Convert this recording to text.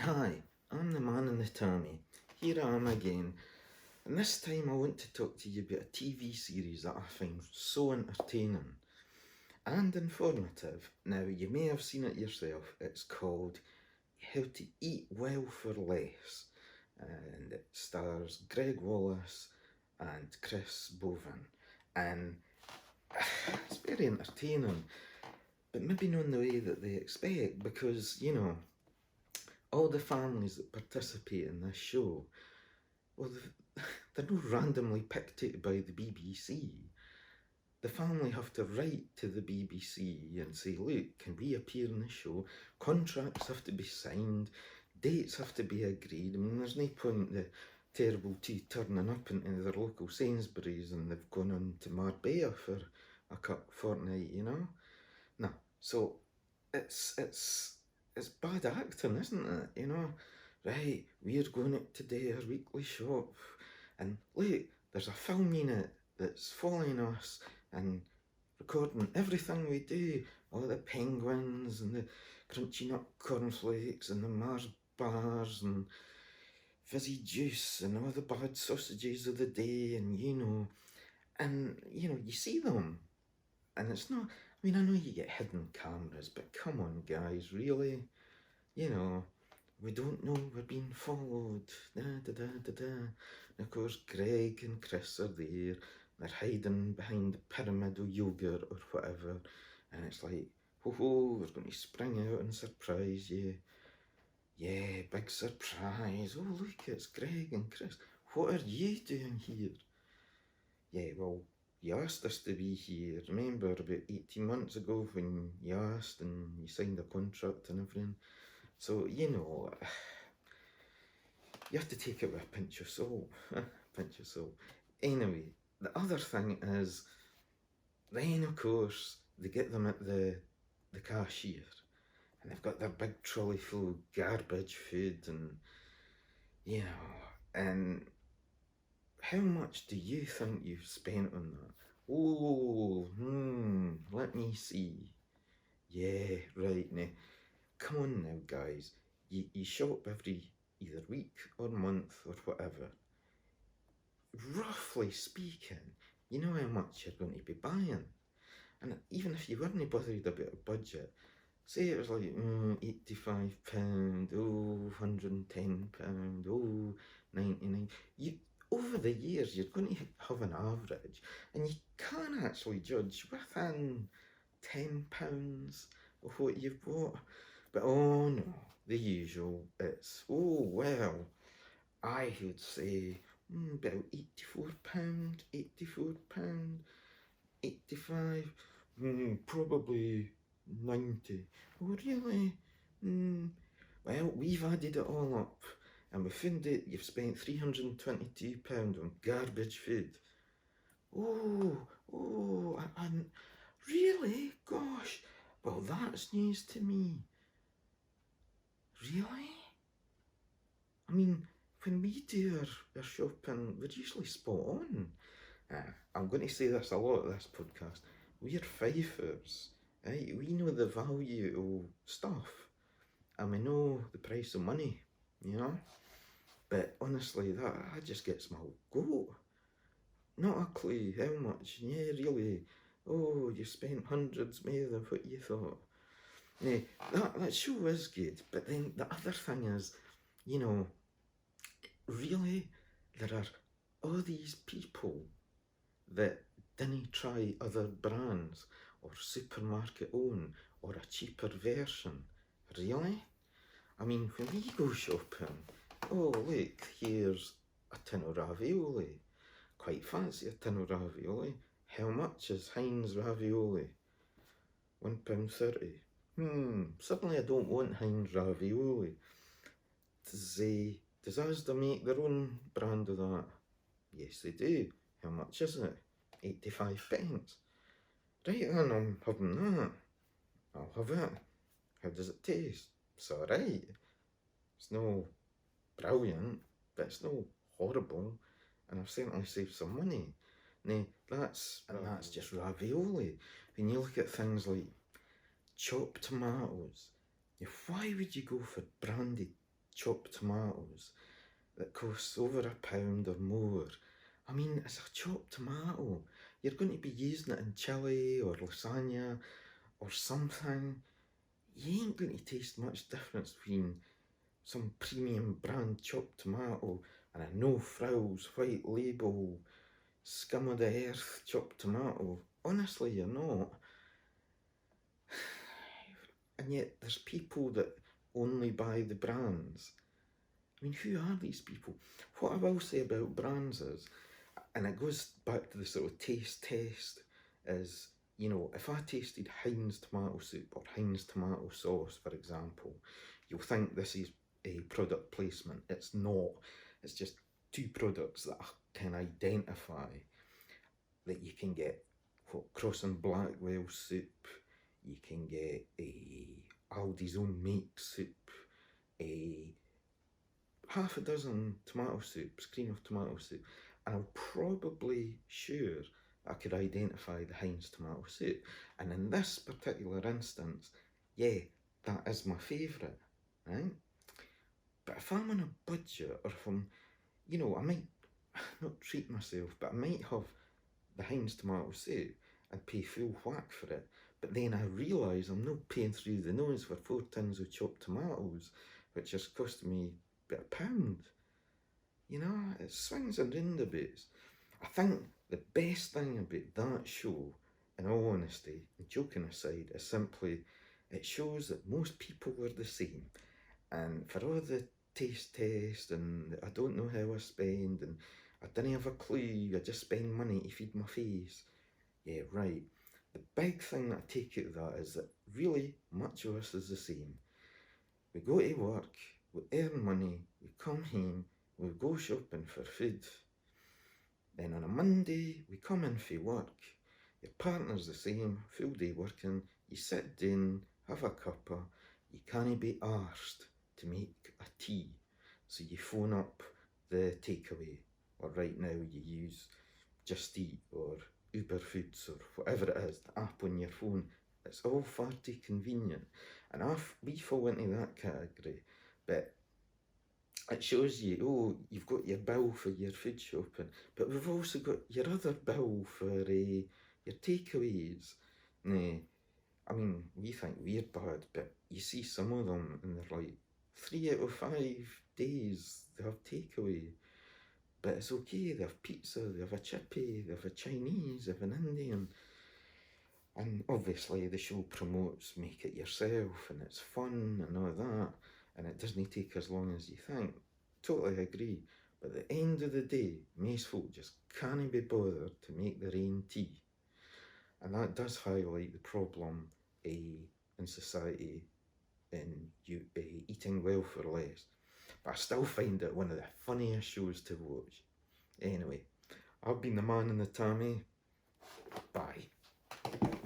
Hi, I'm the man in the Tammy. Here I am again, and this time I want to talk to you about a TV series that I find so entertaining and informative. Now, you may have seen it yourself. It's called How to Eat Well for Less, and it stars Greg Wallace and Chris Bovan. And it's very entertaining, but maybe not in the way that they expect, because, all the families that participate in this show, well, they're not randomly picked out by the BBC. The family have to write to the BBC and say, look, can we appear in the show? Contracts have to be signed, dates have to be agreed. I mean, there's no point the terrible two turning up into their local Sainsbury's and they've gone on to Marbella for a fortnight, No, so it's bad acting, isn't it? Right, we're going out today, our weekly shop, and look, there's a film unit that's following us and recording everything we do, all the penguins and the crunchy nut cornflakes and the Mars bars and fizzy juice and all the bad sausages of the day, and you see them, and it's not. I mean, I know you get hidden cameras, but come on, guys, really? We don't know we're being followed. Da da da da da. And of course, Greg and Chris are there. They're hiding behind the pyramid of yogurt or whatever. And it's like, ho, we're going to spring out and surprise you. Yeah, big surprise. Oh, look, it's Greg and Chris. What are you doing here? Yeah, well, you asked us to be here. Remember about 18 months ago when you asked and you signed a contract and everything? So, you have to take it with a pinch of salt. Pinch of salt. Anyway, the other thing is, then of course, they get them at the cashier, and they've got their big trolley full of garbage food, and how much do you think you've spent on that? Oh, let me see. Yeah, right now. Come on now, guys. You shop every either week or month or whatever. Roughly speaking, you know how much you're going to be buying. And even if you weren't bothered about a budget, say it was like £85, oh, £110, oh, 99. Over the years, you're going to have an average, and you can actually judge within £10 of what you've bought. But oh no, the usual, it's, oh well, I would say about £84, £85, probably 90. Oh really? Well, we've added it all up, and we found that you've spent £322 on garbage food. Oh, and really? Gosh, well, that's news to me. Really? I mean, when we do our shopping, we're usually spot on. I'm going to say this a lot of this podcast. We're fifers, right? We know the value of stuff, and we know the price of money, But honestly, I just gets my goat. Not a clue how much. Yeah, really. Oh, you spent hundreds more than what you thought. That show is good, but then the other thing is, really, there are all these people that didn't try other brands or supermarket own or a cheaper version. Really? I mean, when we go shopping, oh look, here's a tin of ravioli. Quite fancy a tin of ravioli. How much is Heinz ravioli? £1.30. Suddenly I don't want Heinz ravioli. Does Asda make their own brand of that? Yes, they do. How much is it? 85p. Right, then I'm having that. I'll have it. How does it taste? It's alright. It's no brilliant, but it's no horrible, and I've certainly saved some money. Now, that's just ravioli. When you look at things like chopped tomatoes, why would you go for branded chopped tomatoes that costs over £1 or more. I mean, it's a chopped tomato. You're going to be using it in chili or lasagna or something. You ain't going to taste much difference between some premium brand chopped tomato and a no frills white label scum of the earth chopped tomato. Honestly, you're not. And yet there's people that only buy the brands. I mean, who are these people? What I will say about brands is, and it goes back to the sort of taste test, is, you know, if I tasted Heinz tomato soup or Heinz tomato sauce, for example, you'll think this is a product placement. It's not. It's just two products that I can identify that you can get. What, Cross and Blackwell soup, you can get a Aldi's own make soup, a half a dozen tomato soups, cream of tomato soup, and I'm probably sure I could identify the Heinz tomato soup. And in this particular instance, yeah, that is my favourite, right? But if I'm on a budget, or if I'm, you know, I might not treat myself, but I might have the Heinz tomato soup and pay full whack for it. But then I realise I'm not paying through the nose for 4 tins of chopped tomatoes, which has cost me about £1. You know, it swings and roundabouts. I think the best thing about that show, in all honesty, and joking aside, is simply it shows that most people are the same. And for all the taste test and I don't know how I spend and I didn't have a clue, I just spend money to feed my face. Yeah, right. The big thing that I take out of that is that really much of us is the same. We go to work, we earn money, we come home, we go shopping for food. Then on a Monday, we come in for work. Your partner's the same, full day working. You sit down, have a cuppa. You can't be arsed to make a tea. So you phone up the takeaway. Or right now you use Just Eat or Uber Foods or whatever it is, the app on your phone. It's all far too convenient. And we fall into that category. But it shows you, oh, you've got your bill for your food shopping, but we've also got your other bill for your takeaways. Nah, I mean, we think we're bad, but you see some of them and they're like 3 out of 5 days they have takeaway. But it's okay, they have pizza, they have a chippy, they have a Chinese, they have an Indian. And obviously the show promotes make it yourself and it's fun and all that, and it doesn't take as long as you think. Totally agree. But at the end of the day, most folk just can't be bothered to make their own tea. And that does highlight the problem in society in eating well for less. But I still find it one of the funniest shows to watch. Anyway, I've been the man in the Tammy. Bye.